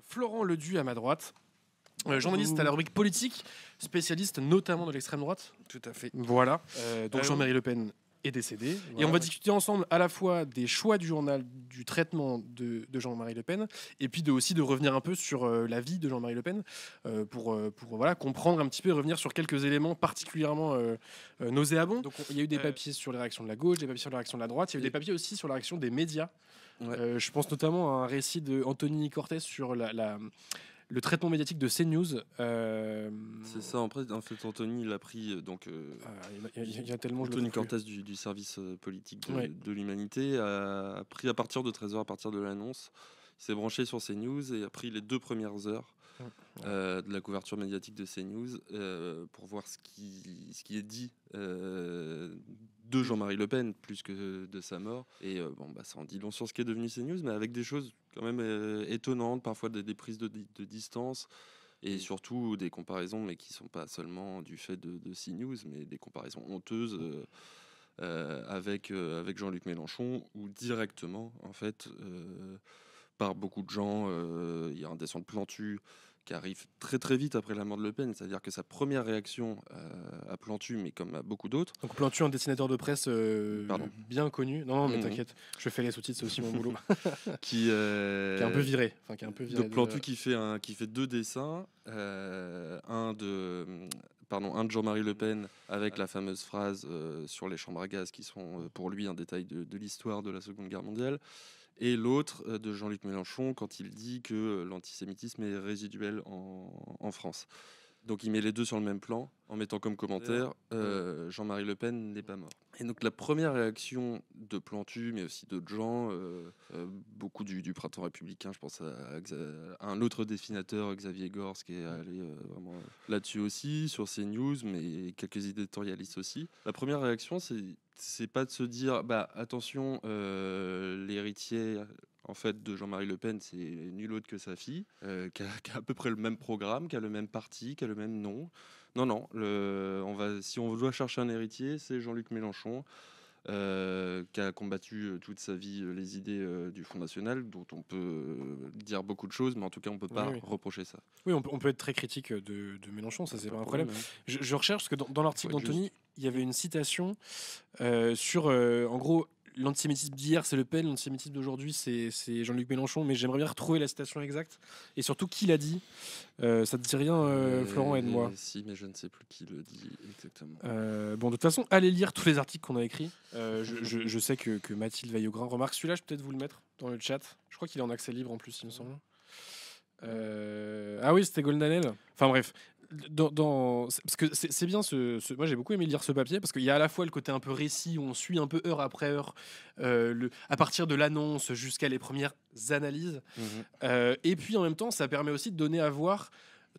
Florent Ledu à ma droite, journaliste à la rubrique politique, spécialiste notamment de l'extrême droite. Tout à fait. Voilà. Donc Jean-Marie Le Pen est décédé. Voilà. Et on va discuter ensemble à la fois des choix du journal, du traitement de Jean-Marie Le Pen, et puis aussi de revenir un peu sur la vie de Jean-Marie Le Pen, pour voilà, comprendre un petit peu et revenir sur quelques éléments particulièrement nauséabonds. Donc il y a eu des papiers sur les réactions de la gauche, des papiers sur les réactions de la droite, il y a eu des papiers aussi sur la réaction des médias. Ouais. Je pense notamment à un récit d'Anthony Cortez sur le traitement médiatique de CNews. C'est ça, en fait Anthony il a pris il y a tellement Anthony Cortez du service politique de l'Humanité a pris à partir de 13h, à partir de l'annonce, il s'est branché sur CNews et a pris les 2 premières heures de la couverture médiatique de CNews pour voir ce qui est dit de Jean-Marie Le Pen plus que de sa mort. Et ça en dit long sur ce qui est devenu CNews, mais avec des choses quand même étonnantes, parfois des prises de distance et surtout des comparaisons, mais qui sont pas seulement du fait de CNews, mais des comparaisons honteuses avec Jean-Luc Mélenchon, ou directement en fait par beaucoup de gens. Il y a un descente Plantu qui arrive très très vite après la mort de Le Pen, c'est-à-dire que sa première réaction à Plantu, mais comme à beaucoup d'autres. Donc Plantu, un dessinateur de presse bien connu. Non, mais t'inquiète, je fais les sous-titres, c'est aussi mon boulot. qui est un peu viré. Donc Plantu qui fait 2 dessins, un de Jean-Marie Le Pen avec la fameuse phrase sur les chambres à gaz qui sont pour lui un détail de l'histoire de la Seconde Guerre mondiale. Et l'autre de Jean-Luc Mélenchon quand il dit que l'antisémitisme est résiduel en France. Donc il met les 2 sur le même plan en mettant comme commentaire Jean-Marie Le Pen n'est pas mort. Et donc la première réaction de Plantu, mais aussi d'autres gens, beaucoup du printemps républicain, je pense à un autre dessinateur, Xavier Gors, qui est allé vraiment là-dessus aussi, sur CNews, mais quelques éditorialistes aussi. La première réaction, c'est pas de se dire attention, l'héritier en fait de Jean-Marie Le Pen, c'est nul autre que sa fille, qui a à peu près le même programme, qui a le même parti, qui a le même nom. Non, si on doit chercher un héritier, c'est Jean-Luc Mélenchon, qui a combattu toute sa vie les idées du Front National, dont on peut dire beaucoup de choses, mais en tout cas on peut pas reprocher ça. Oui, on peut être très critique de Mélenchon, ça c'est pas un problème. Je recherche, parce que dans l'article d'Anthony, il y avait une citation sur, en gros, l'antisémitisme d'hier c'est Le Pen, l'antisémitisme d'aujourd'hui c'est Jean-Luc Mélenchon, mais j'aimerais bien retrouver la citation exacte et surtout qui l'a dit. Ça te dit rien, Florent, aide-moi. Si, mais je ne sais plus qui le dit exactement. De toute façon, allez lire tous les articles qu'on a écrits. Je sais que Mathilde Vaillogrin remarque celui-là, je peux peut-être vous le mettre dans le chat. Je crois qu'il est en accès libre en plus, il me semble. Ah oui, c'était Goldanel. Enfin bref. Parce que c'est bien moi j'ai beaucoup aimé lire ce papier parce qu'il y a à la fois le côté un peu récit où on suit un peu heure après heure à partir de l'annonce jusqu'à les premières analyses et puis en même temps ça permet aussi de donner à voir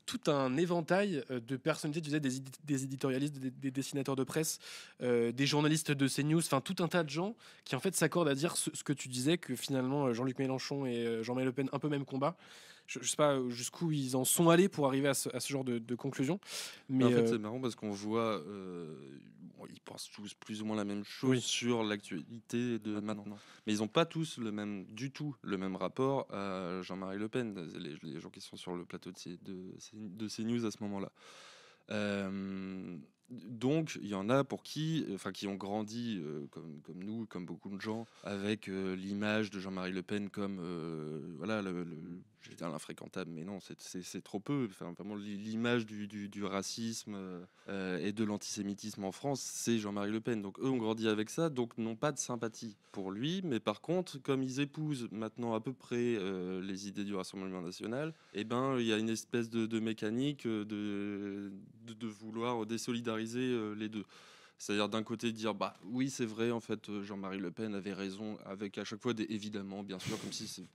tout un éventail de personnalités, tu disais, des éditorialistes, des dessinateurs de presse, des journalistes de CNews, enfin tout un tas de gens qui en fait s'accordent à dire ce que tu disais, que finalement Jean-Luc Mélenchon et Jean-Marie Le Pen un peu même combat. Je sais pas jusqu'où ils en sont allés pour arriver à ce genre de conclusion. Mais en fait, c'est marrant parce qu'on voit, ils pensent tous plus ou moins la même chose sur l'actualité de maintenant. Mais ils n'ont pas tous du tout le même rapport à Jean-Marie Le Pen, les gens qui sont sur le plateau de CNews à ce moment-là. Donc il y en a pour qui ont grandi comme nous, comme beaucoup de gens, avec l'image de Jean-Marie Le Pen comme je vais dire l'infréquentable, mais non, c'est trop peu. Enfin, vraiment l'image du racisme et de l'antisémitisme en France, c'est Jean-Marie Le Pen. Donc eux ont grandi avec ça, donc n'ont pas de sympathie pour lui. Mais par contre, comme ils épousent maintenant à peu près les idées du Rassemblement national, il y a une espèce de mécanique de vouloir désolidariser les deux. C'est-à-dire d'un côté dire oui c'est vrai en fait Jean-Marie Le Pen avait raison, avec à chaque fois évidemment bien sûr comme si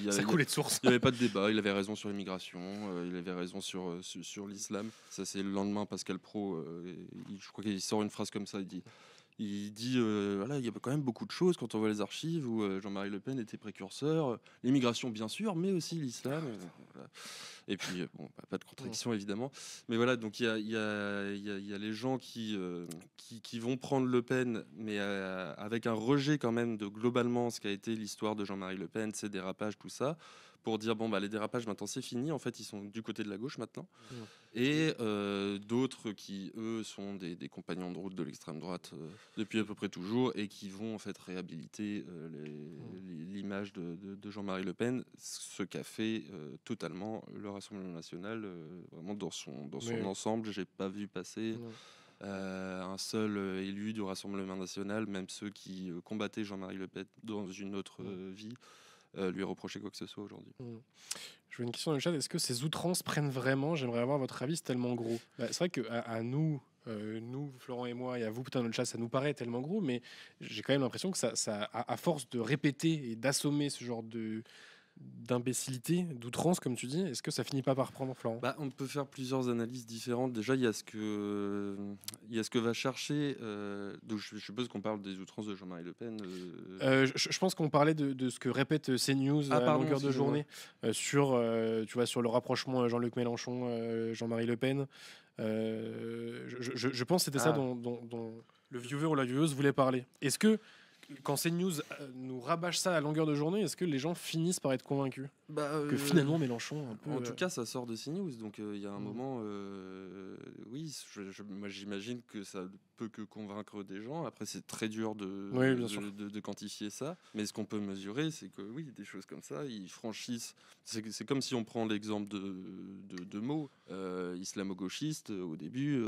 ça coulait de source. Il n'y avait pas de débat, il avait raison sur l'immigration, il avait raison sur l'islam. Ça c'est le lendemain Pascal Praud, je crois qu'il sort une phrase comme ça, il dit il y a quand même beaucoup de choses quand on voit les archives où Jean-Marie Le Pen était précurseur, l'immigration bien sûr, mais aussi l'islam. Voilà. Et puis pas de contradiction évidemment, mais voilà, donc il y a les gens qui vont prendre Le Pen, mais avec un rejet quand même de globalement ce qu'a été l'histoire de Jean-Marie Le Pen, ses dérapages, tout ça, pour dire bon bah les dérapages maintenant c'est fini. En fait, ils sont du côté de la gauche maintenant. Et d'autres qui eux sont des compagnons de route de l'extrême droite depuis à peu près toujours et qui vont en fait réhabiliter l'image de Jean-Marie Le Pen, ce qu'a fait totalement le Rassemblement national, vraiment dans son ensemble. J'ai pas vu passer un seul élu du Rassemblement national, même ceux qui combattaient Jean-Marie Le Pen dans une autre vie, lui reprocher quoi que ce soit aujourd'hui. Je veux une question dans le chat. Est-ce que ces outrances prennent vraiment? J'aimerais avoir votre avis, c'est tellement gros. C'est vrai qu'à nous, Florent et moi, et à vous, putain, dans le chat, ça nous paraît tellement gros, mais j'ai quand même l'impression que à force de répéter et d'assommer ce genre d'imbécilité, d'outrance, comme tu dis, est-ce que ça finit pas par prendre, Florent? Bah, on peut faire plusieurs analyses différentes. Déjà, il y a ce que va chercher. Donc je suppose qu'on parle des outrances de Jean-Marie Le Pen. Je pense qu'on parlait de ce que répète CNews à longueur de journée sur, tu vois, sur le rapprochement Jean-Luc Mélenchon, Jean-Marie Le Pen. Je pense que c'était ça dont le viewer ou la vieweuse voulait parler. Est-ce que quand CNews nous rabâche ça à longueur de journée, est-ce que les gens finissent par être convaincus que finalement Mélenchon un peu, en tout cas ça sort de CNews, donc il y a un moment oui, moi j'imagine que ça peut que convaincre des gens. Après c'est très dur de quantifier ça, mais ce qu'on peut mesurer c'est que oui, des choses comme ça ils franchissent. C'est comme si on prend l'exemple de mots islamo-gauchiste au début,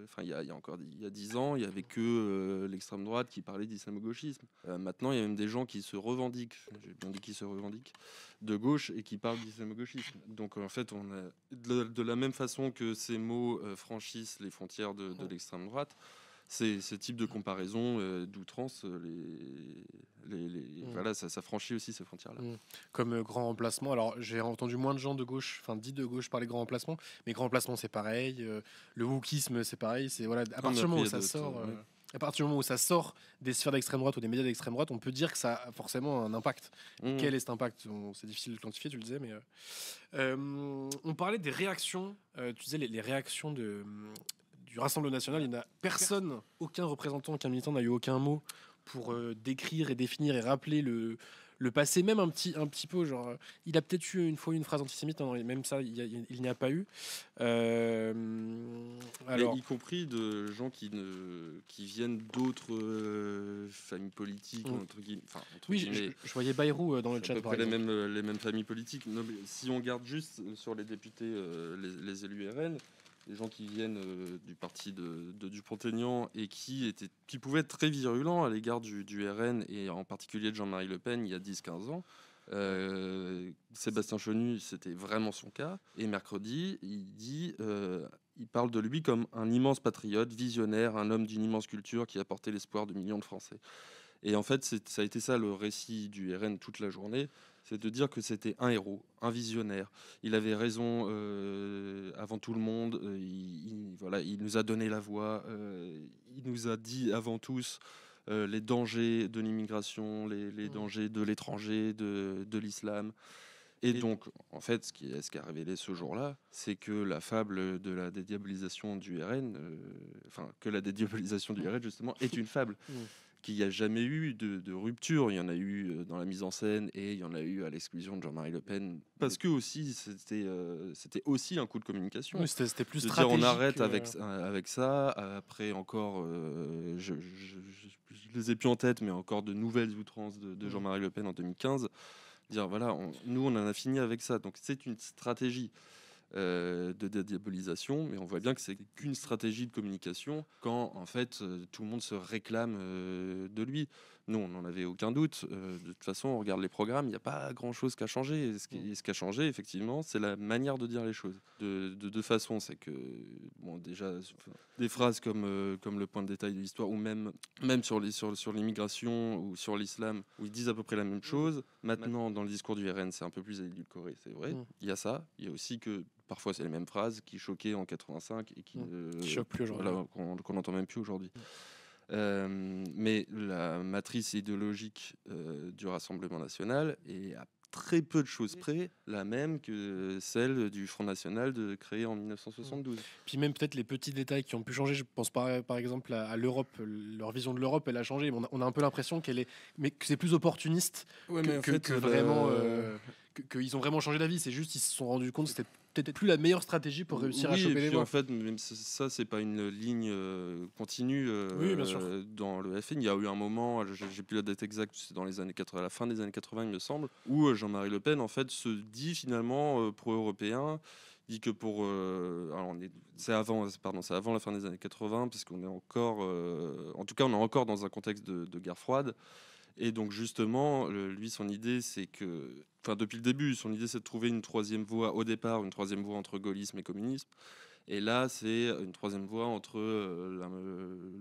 enfin il y a 10 ans il y avait que l'extrême droite qui parlait d'islamo-gauchisme. Maintenant, il y a même des gens qui se revendiquent, j'ai bien dit qui se revendiquent, de gauche et qui parlent d'islamo-gauchisme. Donc en fait, on a de la même façon que ces mots franchissent les frontières de l'extrême droite, ce type de comparaison d'outrance, voilà, ça franchit aussi ces frontières-là. Comme grand remplacement. Alors, j'ai entendu moins de gens de gauche, enfin dit de gauche parler grand remplacement, mais grand remplacement c'est pareil, le wokisme c'est pareil, c'est voilà, à partir du moment où ça sort. À partir du moment où ça sort des sphères d'extrême droite ou des médias d'extrême droite, on peut dire que ça a forcément un impact. Quel est cet impact? C'est difficile de quantifier, tu le disais, mais on parlait des réactions. Tu disais les réactions du Rassemblement national. Il n'y a personne, aucun représentant, aucun militant n'a eu aucun mot pour décrire et définir et rappeler le passé, même un petit peu, genre, il a peut-être eu une fois une phrase antisémite, non, même ça, il n'y a pas eu. Alors, y compris de gens qui viennent d'autres familles politiques, entre guillemets. Oui, je voyais Bayrou dans le chat. À peu près les mêmes familles politiques. Non, si on garde juste sur les députés, les élus RN, les gens qui viennent du parti de Dupont-Aignan et qui pouvaient être très virulents à l'égard du RN et en particulier de Jean-Marie Le Pen il y a 10-15 ans. Sébastien Chenu, c'était vraiment son cas. Et mercredi, il parle de lui comme un immense patriote, visionnaire, un homme d'une immense culture qui a porté l'espoir de millions de Français. Et en fait, ça a été ça le récit du RN toute la journée. C'est de dire que c'était un héros, un visionnaire. Il avait raison avant tout le monde. Il nous a donné la voix. Il nous a dit avant tous les dangers de l'immigration, les dangers de l'étranger, de l'islam. Et donc, en fait, ce qui a révélé ce jour-là, c'est que la fable de la dédiabolisation du RN, que la dédiabolisation du RN, justement, est une fable. Qu'il n'y a jamais eu de rupture. Il y en a eu dans la mise en scène et il y en a eu à l'exclusion de Jean-Marie Le Pen. Parce que aussi, c'était aussi un coup de communication. Oui, c'était plus stratégique. On arrête avec ça. Après, encore, je les ai plus en tête, mais encore de nouvelles outrances de Jean-Marie Le Pen en 2015. Dire, voilà, nous, on en a fini avec ça. Donc, c'est une stratégie de dédiabolisation, mais on voit bien que c'est qu'une stratégie de communication quand en fait tout le monde se réclame de lui. Nous, on n'en avait aucun doute. De toute façon, on regarde les programmes, il n'y a pas grand-chose qui a changé. Et ce qui a changé, effectivement, c'est la manière de dire les choses. De deux façons, c'est que bon, déjà des phrases comme le point de détail de l'histoire, ou même sur l'immigration ou sur l'islam, où ils disent à peu près la même chose. Maintenant, dans le discours du RN, c'est un peu plus édulcoré, c'est vrai. Il y a ça. Il y a aussi que parfois c'est les mêmes phrases qui choquaient en 85 et qui choquent plus aujourd'hui. Voilà, qu'on n'entend même plus aujourd'hui. Mais la matrice idéologique du Rassemblement national est à très peu de choses près la même que celle du Front National créé en 1972. Puis même peut-être les petits détails qui ont pu changer. Je pense par exemple à l'Europe. Leur vision de l'Europe, elle a changé. On a un peu l'impression que c'est plus opportuniste que vraiment qu'ils ont vraiment changé d'avis. C'est juste qu'ils se sont rendus compte que c'était peut-être plus la meilleure stratégie pour réussir à Oui, et choper les puis voix. en fait, même ça, c'est pas une ligne continue Oui, bien sûr. dans le FN. Il y a eu un moment, j'ai plus la date exacte, c'est dans les années 80, à la fin des années 80, il me semble, où Jean-Marie Le Pen en fait se dit finalement pro-européen. Dit que alors c'est avant la fin des années 80, parce qu'on est encore, en tout cas, on est encore dans un contexte de guerre froide. Et donc justement, lui, son idée, c'est que, enfin depuis le début, son idée, c'est de trouver une troisième voie, au départ, une troisième voie entre gaullisme et communisme. Et là, c'est une troisième voie entre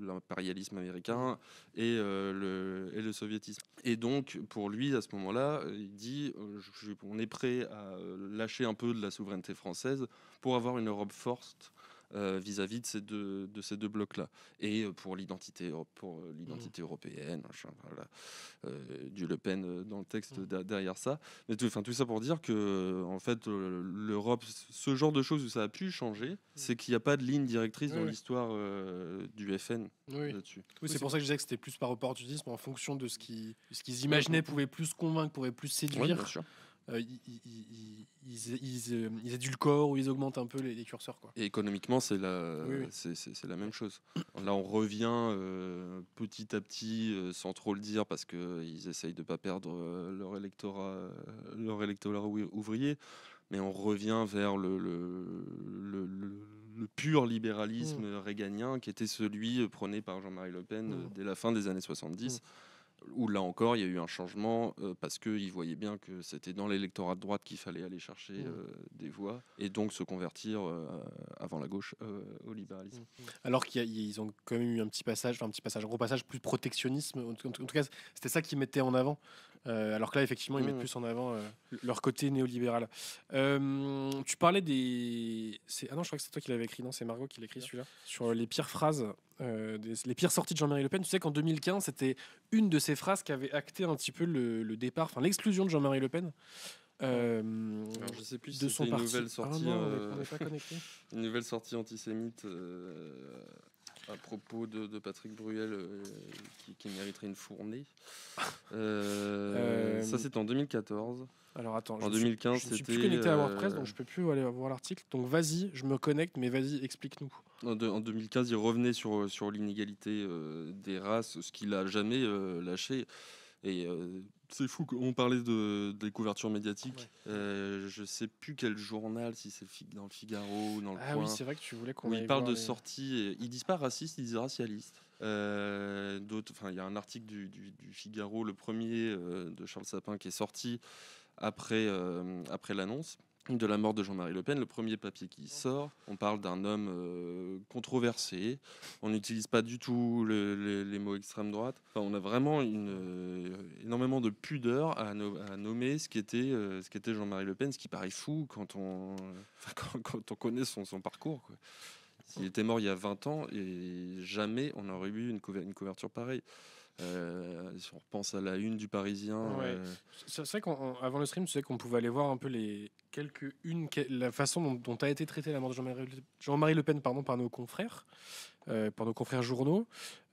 l'impérialisme américain et le soviétisme. Et donc, pour lui, à ce moment-là, il dit, on est prêt à lâcher un peu de la souveraineté française pour avoir une Europe forte vis-à-vis de ces deux blocs-là, et pour l'identité européenne, machin, voilà. Du Le Pen dans le texte derrière ça, mais tout ça pour dire que en fait l'Europe, ce genre de choses où ça a pu changer, c'est qu'il n'y a pas de ligne directrice dans l'histoire du FN là-dessus. Oui, c'est pour ça que je disais que c'était plus par opportunisme, en fonction de ce qu'ils imaginaient pouvait plus convaincre, pouvait plus séduire. Bien sûr. Ils édulcorent ou ils augmentent un peu les curseurs, quoi. Et économiquement, c'est la même chose. Là, on revient petit à petit, sans trop le dire, parce qu'ils essayent de ne pas perdre leur électorat ouvrier, mais on revient vers le pur libéralisme réganien, qui était celui prôné par Jean-Marie Le Pen dès la fin des années 70. Où là encore, il y a eu un changement parce qu'ils voyaient bien que c'était dans l'électorat de droite qu'il fallait aller chercher des voix et donc se convertir avant la gauche au libéralisme. Alors qu'ils ont quand même eu un gros passage plus protectionnisme. En tout cas, c'était ça qu'ils mettaient en avant. Alors que là, effectivement, ils mettent plus en avant leur côté néolibéral. Tu parlais des... Ah non, je crois que c'est toi qui l'avais écrit. Non, c'est Margot qui l'écrit celui-là. Sur les pires phrases, les pires sorties de Jean-Marie Le Pen. Tu sais qu'en 2015, c'était une de ces phrases qui avait acté un petit peu le départ, enfin l'exclusion de Jean-Marie Le Pen. Alors, je sais plus si de son c'était parti. Une nouvelle sortie, on n'est pas connecté. Une nouvelle sortie antisémite à propos de Patrick Bruel qui mériterait une fournée. Ça, c'était en 2014. Alors attends, en 2015, je ne suis plus connecté à WordPress, donc je peux plus aller voir l'article. Donc vas-y, je me connecte, mais vas-y, explique-nous. En 2015, il revenait sur l'inégalité des races, ce qu'il a jamais lâché. Et c'est fou qu'on parlait des couvertures médiatiques. Je sais plus quel journal, si c'est dans le Figaro ou dans le Point. Ah oui, c'est vrai que tu voulais qu'on il parle de sorties. Ils disent pas racistes, ils disent racialistes. Il y a un article du Figaro, le premier de Charles Sapin, qui est sorti après l'annonce de la mort de Jean-Marie Le Pen. Le premier papier qui sort, on parle d'un homme controversé. On n'utilise pas du tout les mots extrême droite. Enfin, on a vraiment énormément de pudeur à nommer ce qu'était Jean-Marie Le Pen, ce qui paraît fou quand on connaît son parcours, quoi. S'il était mort il y a 20 ans, et jamais on aurait eu une couverture pareille. Si on repense à la une du Parisien. C'est vrai qu'avant le stream, tu sais qu'on pouvait aller voir un peu la façon dont a été traitée la mort de Jean-Marie Le Pen, par nos confrères, par nos confrères journaux.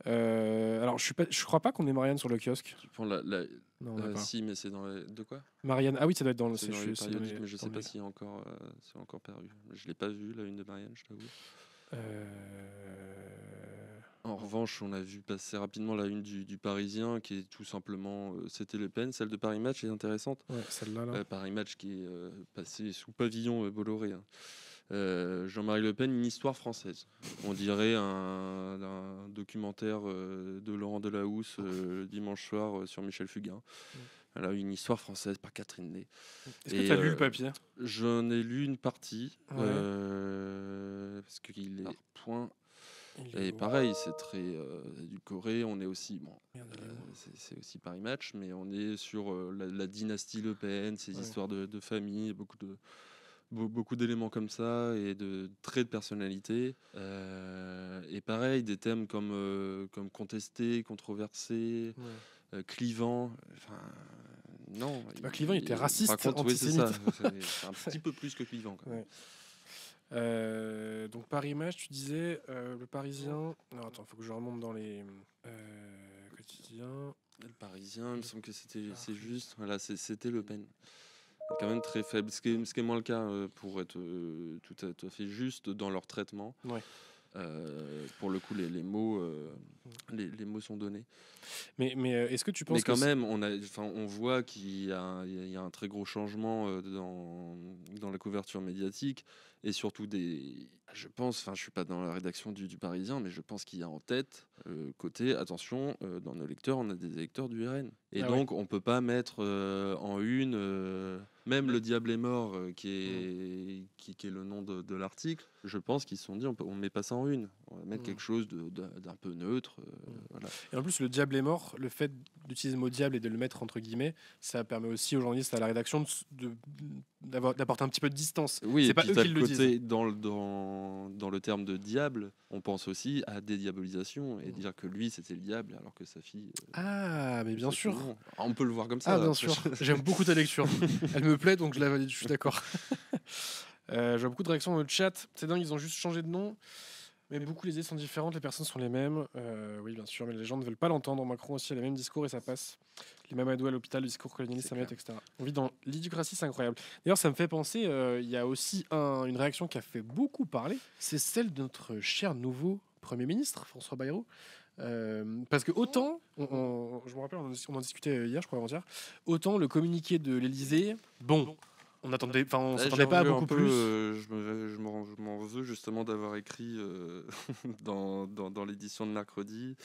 Alors, je crois pas qu'on ait Marianne sur le kiosque. Tu prends Non, on n'a pas. Si, mais c'est dans de quoi? Marianne, ah oui, ça doit être dans le. C'est dans les périodiques, mais je sais pas si c'est encore paru. Je l'ai pas vu, la une de Marianne, je t'avoue. En revanche, on a vu passer rapidement la une du Parisien, qui est tout simplement c'était Le Pen. Celle de Paris Match est intéressante. Ouais, celle-là. Là. Paris Match qui est passé sous pavillon Bolloré. Jean-Marie Le Pen, une histoire française. On dirait un documentaire de Laurent Delahousse dimanche soir sur Michel Fugain. Elle a une histoire française par Catherine Ney. Est-ce que tu as lu le papier? J'en ai lu une partie, parce qu'il est point. Et pareil, c'est très édulcoré. On est aussi, c'est aussi Paris Match, mais on est sur la dynastie Le Pen, ces histoires de famille, beaucoup d'éléments comme ça et de traits de personnalité. Et pareil, des thèmes comme contesté, controversé, clivant. Enfin, non. Clivant, il était raciste, par contre, antisémite. C'est un petit peu plus que clivant, quand même. Donc Paris Match, tu disais le Parisien. Non, attends, faut que je remonte dans les quotidiens. Le Parisien, il me semble que c'est juste. Voilà, c'était Le Pen. est quand même très faible, ce qui est moins le cas, pour être tout à fait juste dans leur traitement. Ouais. Pour le coup, les mots, les mots sont donnés. Mais est-ce que tu Mais penses que quand même, on voit qu'il y a un très gros changement dans la couverture médiatique et surtout je pense, je suis pas dans la rédaction du Parisien, mais je pense qu'il y a en tête côté attention, dans nos lecteurs, on a des électeurs du RN. Et Ah ouais. donc, on peut pas mettre en une, même Le Diable est mort, qui est le nom de l'article. Je pense qu'ils se sont dit, on met pas ça en une. On va mettre quelque chose d'un peu neutre. Voilà. Et en plus, le diable est mort, le fait d'utiliser le mot diable et de le mettre entre guillemets, ça permet aussi aux journalistes, à la rédaction, d'apporter un petit peu de distance. Oui, C'est et pas puis eux t'as qui le le disent. côté, dans le terme de diable, on pense aussi à dédiabolisation et dire que lui c'était le diable alors que sa fille. Ah, mais bien sa fille, sûr. non. Ah, on peut le voir comme ça. Ah, bien Après, sûr. J'aime beaucoup ta lecture. Elle me plaît, donc je la valide, je suis d'accord. Je vois beaucoup de réactions dans le chat. C'est dingue, ils ont juste changé de nom. Mais beaucoup, les idées sont différentes, les personnes sont les mêmes. Oui, bien sûr, mais les gens ne veulent pas l'entendre. Macron aussi a le même discours et ça passe. Les Mamadou à l'hôpital, le discours colonialiste, C'est Samuel, etc. On vit dans l'idiocratie, c'est incroyable. D'ailleurs, ça me fait penser, il y a aussi une réaction qui a fait beaucoup parler. C'est celle de notre cher nouveau Premier ministre, François Bayrou. Parce que autant, je me rappelle, on en discutait hier, je crois, avant-hier, autant le communiqué de l'Élysée, bon, on s'attendait pas à beaucoup plus. Je m'en veux justement d'avoir écrit dans l'édition de mercredi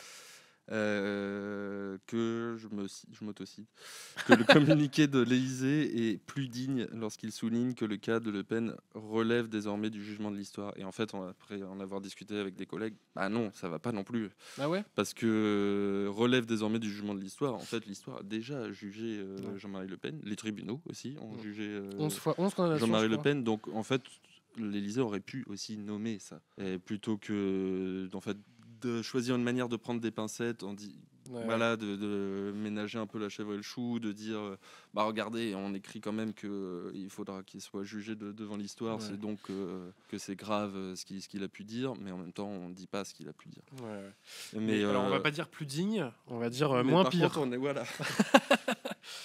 que je m'autocite, que le communiqué de l'Élysée est plus digne lorsqu'il souligne que le cas de Le Pen relève désormais du jugement de l'histoire. Et en fait, après en avoir discuté avec des collègues, bah non, ça va pas non plus. Ah ouais. Parce que relève désormais du jugement de l'histoire. En fait, l'histoire a déjà jugé Jean-Marie Le Pen. Les tribunaux aussi ont jugé 11 fois 11 condamnations. Jean-Marie Le Pen. Donc, en fait, l'Élysée aurait pu aussi nommer ça. Et plutôt que en fait, de choisir une manière de prendre des pincettes, voilà, de ménager un peu la chèvre et le chou, de dire bah regardez, on écrit quand même que il faudra qu'il soit jugé devant l'histoire, c'est donc que c'est grave ce qu'il a pu dire, mais en même temps on dit pas ce qu'il a pu dire. Mais alors on va pas dire plus digne, on va dire mais moins par pire. contre, voilà.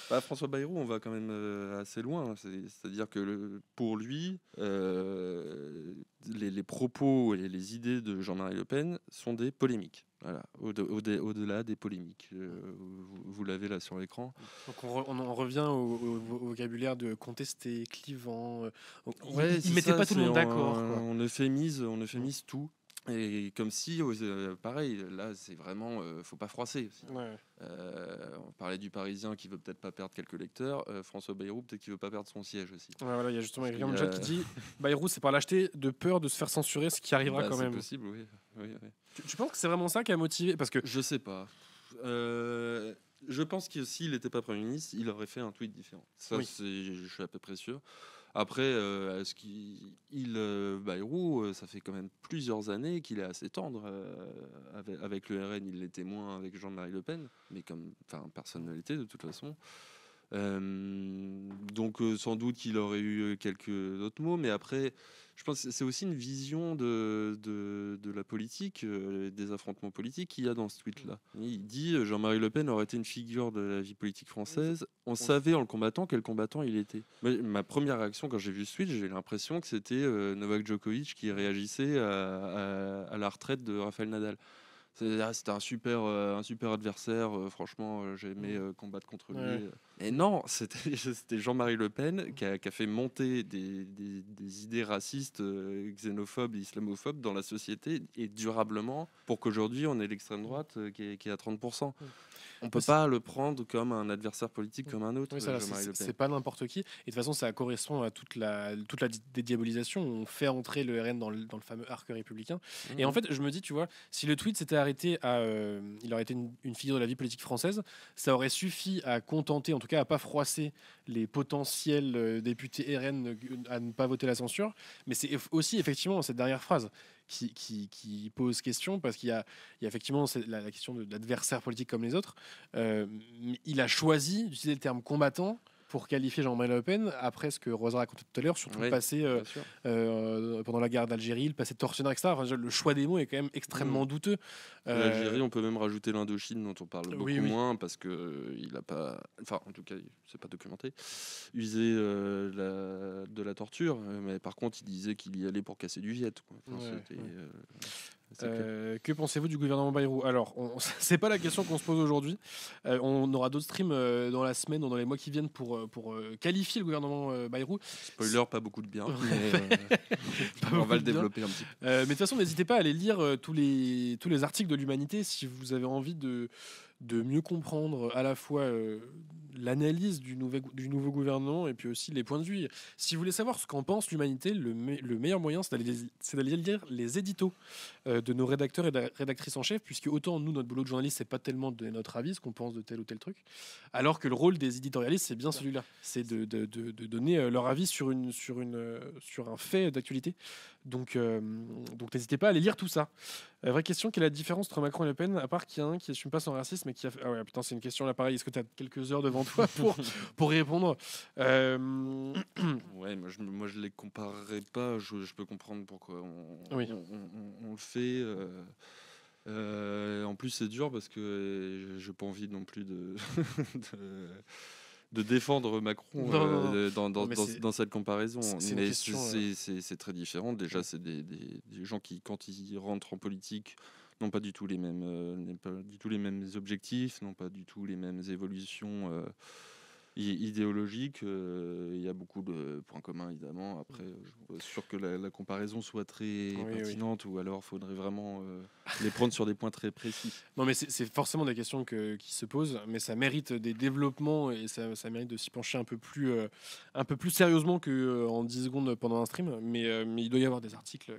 Bah, François Bayrou, on va quand même assez loin. C'est-à-dire que pour lui, les propos et les idées de Jean-Marie Le Pen sont des polémiques. Voilà, au-delà des polémiques. Vous l'avez là sur l'écran. Donc on en revient au vocabulaire de contesté, clivant. Il mettait pas tout le monde d'accord. On euphémise tout. Et comme si, pareil, là, c'est vraiment, faut pas froisser aussi. On parlait du Parisien qui veut peut-être pas perdre quelques lecteurs. François Bayrou, peut-être qu'il veut pas perdre son siège aussi. Voilà, il y a justement quelqu'un dans le chat qui dit Bayrou, c'est par l'acheter de peur de se faire censurer, ce qui arrivera quand même. C'est possible, oui. Tu penses que c'est vraiment ça qui a motivé? Parce que je sais pas. Je pense que s'il n'était pas Premier ministre, il aurait fait un tweet différent. Ça, je suis à peu près sûr. Après, est-ce Bayrou, ça fait quand même plusieurs années qu'il est assez tendre avec le RN. Il l'était moins avec Jean-Marie Le Pen, mais personne ne l'était de toute façon. Donc sans doute qu'il aurait eu quelques autres mots, mais après, je pense que c'est aussi une vision de la politique, des affrontements politiques qu'il y a dans ce tweet-là. Il dit Jean-Marie Le Pen aurait été une figure de la vie politique française. On savait en le combattant quel combattant il était. Ma première réaction quand j'ai vu ce tweet, j'ai l'impression que c'était Novak Djokovic qui réagissait à la retraite de Rafael Nadal. C'était un super adversaire. Franchement, j'ai aimé combattre contre lui. Et non, c'était Jean-Marie Le Pen qui a fait monter des idées racistes, xénophobes, islamophobes dans la société et durablement pour qu'aujourd'hui on ait l'extrême droite qui est à 30%. On peut pas le prendre comme un adversaire politique comme un autre. Jean-Marie Le Pen. C'est pas n'importe qui. Et de toute façon, ça correspond à toute la dédiabolisation. On fait entrer le RN dans le fameux arc républicain. Et en fait, je me dis, tu vois, si le tweet s'était arrêté il aurait été une figure de la vie politique française, ça aurait suffi à contenter, en tout cas à pas froisser les potentiels députés RN à ne pas voter la censure. Mais c'est aussi effectivement cette dernière phrase qui pose question, parce qu'il y a effectivement la question de l'adversaire politique comme les autres. Il a choisi d'utiliser le terme combattant pour qualifier Jean-Marie Le Pen, après ce que Rosa racontait tout à l'heure, surtout le Oui, passé bien sûr. pendant la guerre d'Algérie, le passé tortionnaire, etc. Enfin, le choix des mots est quand même extrêmement douteux. L'Algérie, on peut même rajouter l'Indochine dont on parle beaucoup oui. moins parce que il a pas, enfin en tout cas, c'est pas documenté, usé de la torture. Mais par contre, il disait qu'il y allait pour casser du Viet, quoi. Enfin, c'était, c'est clair. Que pensez-vous du gouvernement Bayrou? Alors, c'est pas la question qu'on se pose aujourd'hui. On aura d'autres streams dans la semaine ou dans les mois qui viennent pour qualifier le gouvernement Bayrou. Spoiler, pas beaucoup de bien, mais Pas on beaucoup va le de bien. développer un petit peu. Mais de toute façon, n'hésitez pas à aller lire tous les articles de l'Humanité si vous avez envie de mieux comprendre à la fois l'analyse du nouveau gouvernement et puis aussi les points de vue. Si vous voulez savoir ce qu'en pense l'Humanité, le meilleur moyen, c'est d'aller lire les éditos de nos rédacteurs et rédactrices en chef, puisque autant nous, notre boulot de journaliste, c'est pas tellement de donner notre avis, ce qu'on pense de tel ou tel truc, alors que le rôle des éditorialistes, c'est bien celui-là, c'est de donner leur avis sur un fait d'actualité. Donc n'hésitez pas à aller lire tout ça. Vraie question, quelle est la différence entre Macron et Le Pen, à part qu'il y a un qui assume pas son racisme et qui a fait... Ah ouais, putain, c'est une question là, pareil. Est-ce que tu as quelques heures devant toi pour répondre Ouais, moi je les comparerais pas. Je peux comprendre pourquoi Oui. on le fait. En plus, c'est dur parce que j'ai pas envie non plus de défendre Macron Non. dans, Non, mais c'est- dans cette comparaison. c'est une Mais question, c'est très différent. Déjà, c'est des gens qui, quand ils rentrent en politique, n'ont pas du tout n'ont pas du tout les mêmes objectifs, n'ont pas du tout les mêmes évolutions idéologiques. Il y a beaucoup de points communs, évidemment. Après, je suis sûr que la comparaison soit très Oui. pertinente, ou alors faudrait vraiment les prendre sur des points très précis. Non, mais c'est forcément des questions qui se posent, mais ça mérite des développements et ça mérite de s'y pencher un peu plus sérieusement qu'en 10 secondes pendant un stream. Mais il doit y avoir des articles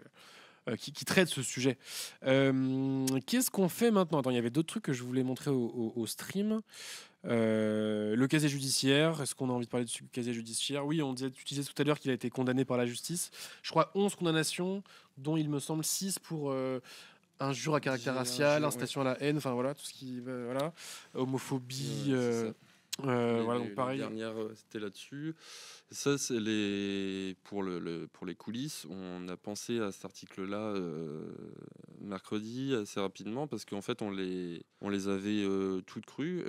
qui traitent ce sujet. Qu'est-ce qu'on fait maintenant? Attends, il y avait d'autres trucs que je voulais montrer au stream. Le casier judiciaire, est-ce qu'on a envie de parler du casier judiciaire? Oui, tu disais tout à l'heure qu'il a été condamné par la justice. Je crois 11 condamnations, dont il me semble 6 pour injure à caractère racial, incitation à la haine, enfin voilà, tout ce qui... voilà, homophobie... C'est ça. voilà, donc pareil. Les dernières, c'était là-dessus. Ça, c'est pour pour les coulisses. On a pensé à cet article-là mercredi assez rapidement parce qu'en fait, on les avait toutes crues,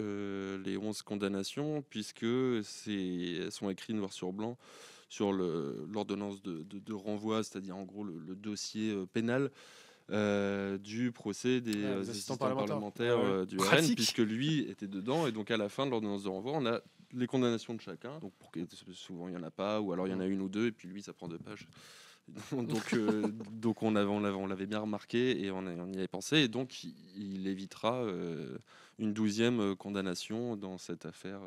les 11 condamnations, puisque elles sont écrites noir sur blanc sur l'ordonnance de renvoi, c'est-à-dire en gros le dossier pénal du procès des des assistants assistants parlementaires parlementaires. du Pratique. RN, puisque lui était dedans. Et donc, à la fin de l'ordonnance de renvoi, on a les condamnations de chacun. Donc, souvent, il n'y en a pas, ou alors il y en a une ou deux, et puis lui, ça prend 2 pages. Donc on l'avait bien remarqué et on y avait pensé. Et donc, il évitera une 12e condamnation dans cette affaire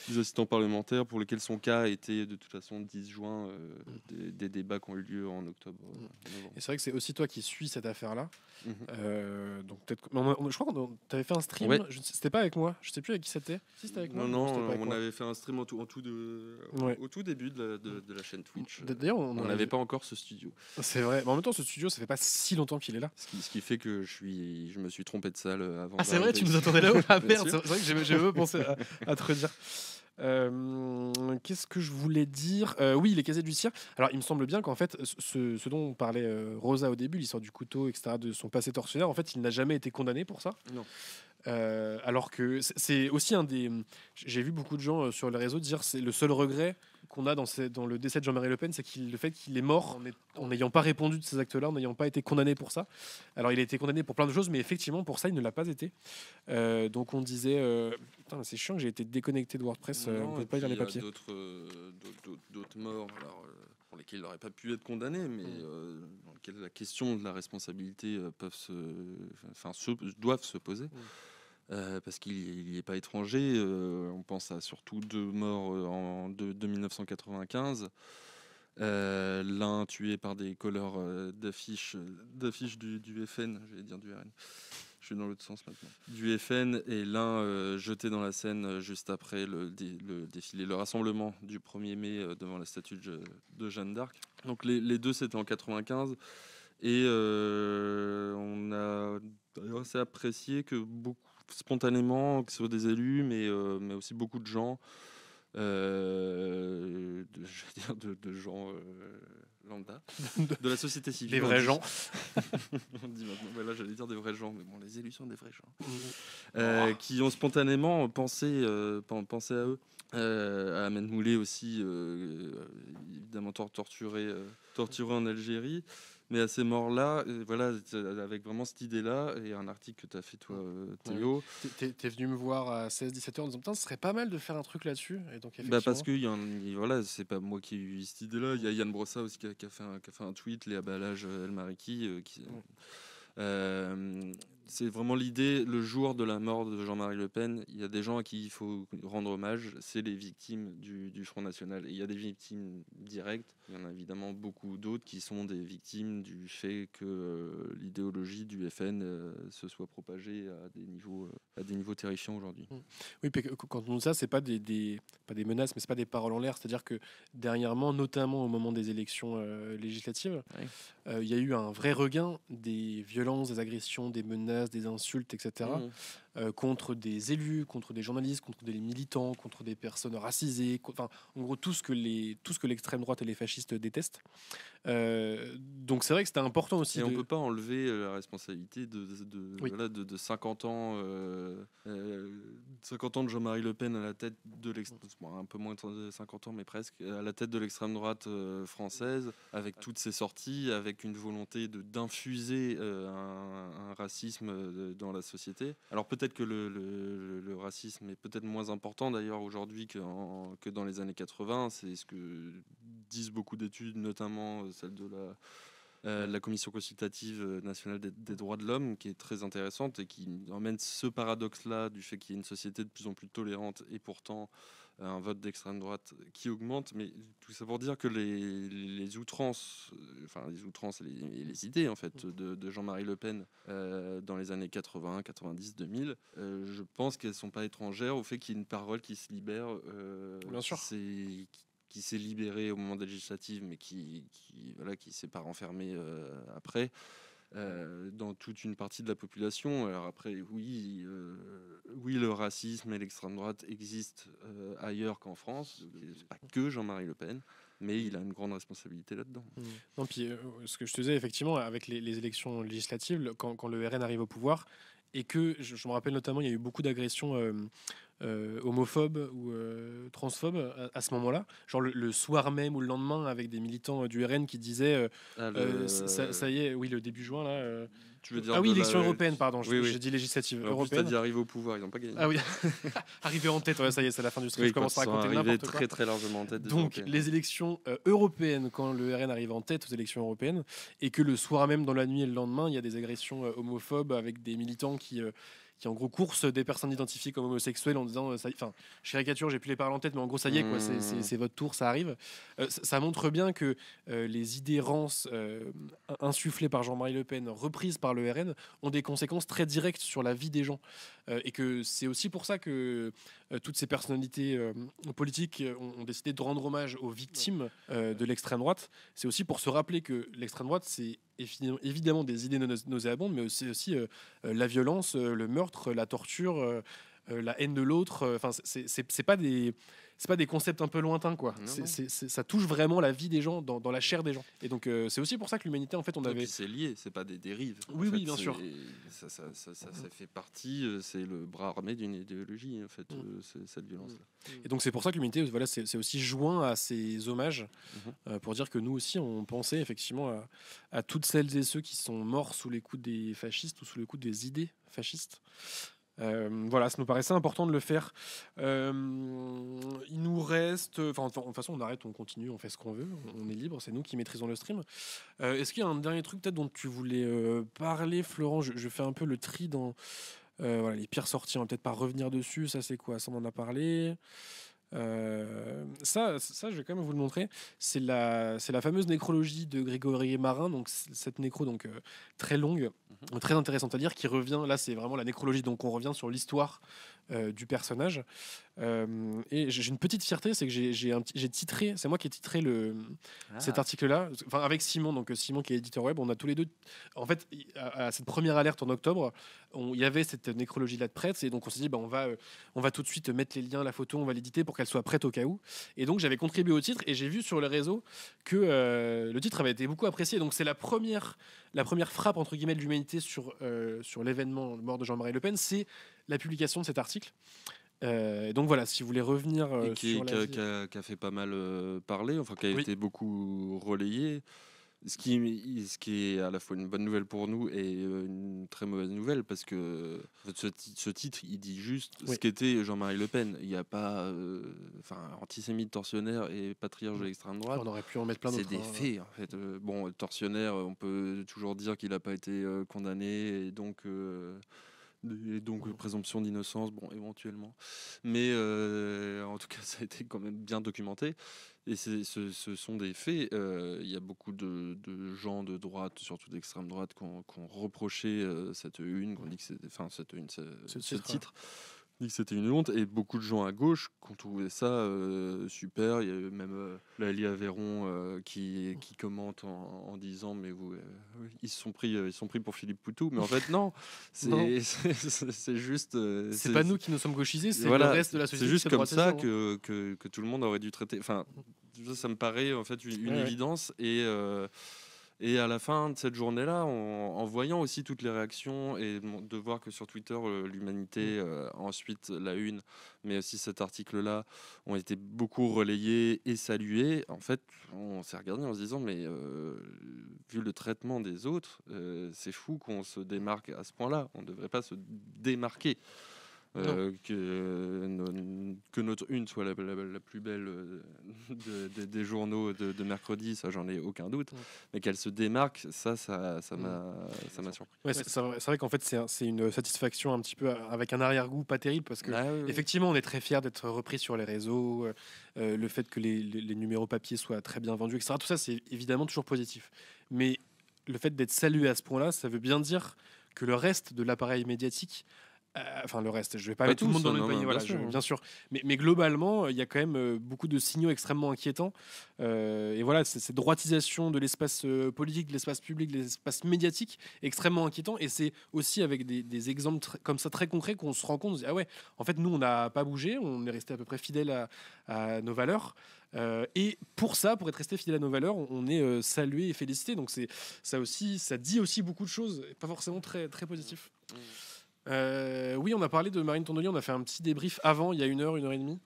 des assistants parlementaires, pour lesquels son cas a été de toute façon 10 juin, des débats qui ont eu lieu en octobre. Et c'est vrai que c'est aussi toi qui suis cette affaire-là. Mhm. Donc peut-être. Je crois que tu avais fait un stream. Ouais. C'était pas avec moi. Je sais plus avec qui c'était. Si c'était avec moi. Non, c'était pas avec on moi. avait fait un stream au tout Ouais. début de la chaîne Twitch. D'ailleurs, on n'avait pas encore ce studio. C'est vrai. Mais en même temps, ce studio, ça fait pas si longtemps qu'il est là. Ce qui fait que je me suis trompé de salle avant. Ah, c'est vrai, tu nous attendais là-haut. Ah merde, c'est vrai que j'ai même pensé à te redire. Qu'est-ce que je voulais dire? Oui, les casiers judiciaires. Alors, il me semble bien qu'en fait, ce dont on parlait Rosa au début, l'histoire du couteau, etc., de son passé tortionnaire, en fait, il n'a jamais été condamné pour ça. Non. Alors que c'est aussi un des... J'ai vu beaucoup de gens sur les réseaux dire c'est le seul regret qu'on a dans le décès de Jean-Marie Le Pen, c'est le fait qu'il est mort en n'ayant pas répondu de ces actes-là, en n'ayant pas été condamné pour ça. Alors il a été condamné pour plein de choses, mais effectivement pour ça il ne l'a pas été. Donc on disait, putain c'est chiant que j'ai été déconnecté de WordPress, on peut pas lire les papiers. Il y a d'autres morts alors, pour lesquels il n'aurait pas pu être condamné, mais dans lesquels la question de la responsabilité doivent se poser. Parce qu'il n'y est pas étranger. On pense à surtout 2 morts de 1995. L'un tué par des colleurs d'affiches du FN, j'allais dire du RN. Je suis dans l'autre sens maintenant. Du FN, et l'un jeté dans la Seine juste après le défilé, le rassemblement du 1er mai devant la statue de Jeanne d'Arc. Donc les deux, c'était en 95. Et on a d'ailleurs assez apprécié que spontanément, que ce soit des élus, mais aussi beaucoup de gens, de gens lambda, de la société civile. Des vrais gens. On dit maintenant, voilà, j'allais dire des vrais gens, mais bon, les élus sont des vrais gens. Qui ont spontanément pensé à eux. À Ahmed Moulay aussi, évidemment torturé en Algérie. Mais à ces morts-là, voilà, avec vraiment cette idée-là, et un article que tu as fait toi, Théo. T'es venu me voir à 16-17 heures en disant putain, ce serait pas mal de faire un truc là-dessus. Et donc, Parce que voilà, c'est pas moi qui ai eu cette idée-là. Il y a Yann Brossa aussi qui a fait un tweet, Léa Balage El Mariki, c'est vraiment l'idée, le jour de la mort de Jean-Marie Le Pen, il y a des gens à qui il faut rendre hommage, c'est les victimes du Front National. Et il y a des victimes directes, il y en a évidemment beaucoup d'autres qui sont des victimes du fait que l'idéologie du FN se soit propagée à des niveaux terrifiants aujourd'hui. Oui, quand on dit ça, c'est pas pas des menaces, mais c'est pas des paroles en l'air. C'est-à-dire que dernièrement, notamment au moment des élections législatives, il y a eu un vrai regain des violences, des agressions, des menaces, des insultes, etc. Contre des élus, contre des journalistes, contre des militants, contre des personnes racisées, enfin, en gros tout ce que l'extrême droite et les fascistes détestent. Donc c'est vrai que c'était important aussi. Et on peut pas enlever la responsabilité de 50 ans, 50 ans de Jean-Marie Le Pen à la tête de un peu moins de 50 ans, mais presque à la tête de l'extrême droite française, avec toutes ces sorties, avec une volonté d'infuser un racisme dans la société. Alors peut-être que le racisme est peut-être moins important d'ailleurs aujourd'hui que dans les années 80. C'est ce que disent beaucoup d'études, notamment celle de la Commission consultative nationale des droits de l'homme, qui est très intéressante et qui emmène ce paradoxe-là du fait qu'il y a une société de plus en plus tolérante et pourtant un vote d'extrême droite qui augmente. Mais tout ça pour dire que les outrances, et les idées en fait de Jean-Marie Le Pen dans les années 80, 90, 2000, je pense qu'elles sont pas étrangères au fait qu'il y ait une parole qui se libère. Bien sûr. Qui s'est libérée au moment des législatives, mais qui s'est pas renfermée après. Dans toute une partie de la population. Alors après, oui, le racisme et l'extrême droite existent ailleurs qu'en France. C'est pas que Jean-Marie Le Pen, mais il a une grande responsabilité là-dedans. Non, puis ce que je te disais, effectivement, avec les élections législatives, quand le RN arrive au pouvoir, et que je me rappelle notamment, il y a eu beaucoup d'agressions homophobes ou transphobes à ce moment-là, genre le soir même ou le lendemain, avec des militants du RN qui disaient ça y est, oui, le début juin là. Tu veux dire élection européenne, pardon. Oui. J'ai dit législative européenne. Tu as dit arriver au pouvoir, ils n'ont pas gagné. Ah oui, arriver en tête, ouais, ça y est, c'est la fin du stream. Je commence à raconter n'importe quoi. Très largement en tête. Donc les élections européennes, quand le RN arrive en tête aux élections européennes, et que le soir même, dans la nuit et le lendemain, il y a des agressions homophobes avec des militants qui en gros coursent des personnes identifiées comme homosexuelles en disant, enfin, je caricature, j'ai plus les paroles en tête, mais en gros ça y est, quoi, c'est votre tour, ça arrive. Ça montre bien que les idées rances insufflées par Jean-Marie Le Pen, reprises par le RN, ont des conséquences très directes sur la vie des gens, et que c'est aussi pour ça que toutes ces personnalités politiques ont décidé de rendre hommage aux victimes de l'extrême droite. C'est aussi pour se rappeler que l'extrême droite, c'est évidemment des idées nauséabondes, mais aussi la violence, le meurtre, la torture, la haine de l'autre. Enfin, c'est pas des concepts un peu lointains, quoi. Ça touche vraiment la vie des gens, dans la chair des gens. Et donc c'est aussi pour ça que l'humanité, en fait, c'est lié, c'est pas des dérives. Oui, bien sûr. Ça fait partie, c'est le bras armé d'une idéologie, en fait, cette violence-là. Et donc c'est pour ça que l'humanité, voilà, c'est aussi joint à ces hommages, pour dire que nous aussi, on pensait effectivement à toutes celles et ceux qui sont morts sous les coups des fascistes ou sous les coups des idées fascistes. Voilà, ça nous paraissait important de le faire. Il nous reste, de toute façon, on arrête, on continue, on fait ce qu'on veut, on est libre, c'est nous qui maîtrisons le stream. Est-ce qu'il y a un dernier truc peut-être dont tu voulais parler, Florent? Je fais un peu le tri dans les pires sorties, on va peut-être pas revenir dessus. Ça, c'est quoi? Ça, on en a parlé. Ça, je vais quand même vous le montrer. C'est la fameuse nécrologie de Grégory Marin. Donc cette nécro, très longue, très intéressante à lire, qui revient. Là, c'est vraiment la nécrologie. Donc on revient sur l'histoire du personnage. Et j'ai une petite fierté, c'est que j'ai titré, c'est moi qui ai titré cet article-là, enfin avec Simon, donc Simon qui est éditeur web, on a tous les deux. En fait, à cette première alerte en octobre, il y avait cette nécrologie là de prête, et donc on s'est dit, on va tout de suite mettre les liens, la photo, on va l'éditer pour qu'elle soit prête au cas où. Et donc j'avais contribué au titre, et j'ai vu sur les réseaux que le titre avait été beaucoup apprécié. Donc c'est la première frappe entre guillemets de l'humanité sur l'événement mort de Jean-Marie Le Pen, c'est la publication de cet article. Donc voilà, si vous voulez revenir Et sur la vie... qui a fait pas mal parler, enfin qui a Oui. été beaucoup relayé. Ce qui est à la fois une bonne nouvelle pour nous et une très mauvaise nouvelle, parce que en fait, ce titre, il dit juste ce qu'était Jean-Marie Le Pen. Il n'y a pas antisémite, tortionnaire et patriarche de l'extrême droite. On aurait pu en mettre plein d'autres. C'est des faits, en fait. Bon, tortionnaire, on peut toujours dire qu'il n'a pas été condamné, et donc présomption d'innocence, bon, éventuellement. Mais en tout cas, ça a été quand même bien documenté. Et ce sont des faits. Il y a beaucoup de gens de droite, surtout d'extrême droite, qui ont reproché cette une, qu'on dit que c'était, enfin ce titre, dit que c'était une honte. Et beaucoup de gens à gauche qui ont trouvé ça super. Il y a même Laëlie Aveyron qui commente en disant mais vous, ils se sont pris pour Philippe Poutou. Mais en fait non, c'est juste. C'est pas nous qui nous sommes gauchisés, c'est voilà, le reste de la société. C'est juste comme ça que tout le monde aurait dû traiter. Enfin, ça me paraît en fait une évidence. Et à la fin de cette journée-là, en voyant aussi toutes les réactions et de voir que sur Twitter, l'Humanité, ensuite la une, mais aussi cet article-là, ont été beaucoup relayés et salués, en fait, on s'est regardé en se disant, mais vu le traitement des autres, c'est fou qu'on se démarque à ce point-là. On ne devrait pas se démarquer. Que notre une soit la plus belle des journaux de mercredi, ça j'en ai aucun doute, mais qu'elle se démarque, ça m'a surpris. C'est vrai qu'en fait c'est une satisfaction un petit peu avec un arrière-goût pas terrible, parce que effectivement on est très fiers d'être repris sur les réseaux, le fait que les numéros papier soient très bien vendus, etc. Tout ça c'est évidemment toujours positif, mais le fait d'être salué à ce point-là, ça veut bien dire que le reste de l'appareil médiatique, enfin le reste, je vais pas mettre tout le monde dans le même panier, voilà, bien sûr. Mais globalement, il y a quand même beaucoup de signaux extrêmement inquiétants. Et voilà, cette droitisation de l'espace politique, de l'espace public, de l'espace médiatique, extrêmement inquiétant. Et c'est aussi avec des exemples comme ça très concrets qu'on se rend compte, on se dit, ah ouais, en fait nous on n'a pas bougé, on est resté à peu près fidèle à nos valeurs. Et pour être resté fidèle à nos valeurs, on est salué et félicité. Donc ça dit aussi beaucoup de choses, pas forcément très très positif. Oui, on a parlé de Marine Tondelier, on a fait un petit débrief avant, il y a 1 heure, 1 heure et demie.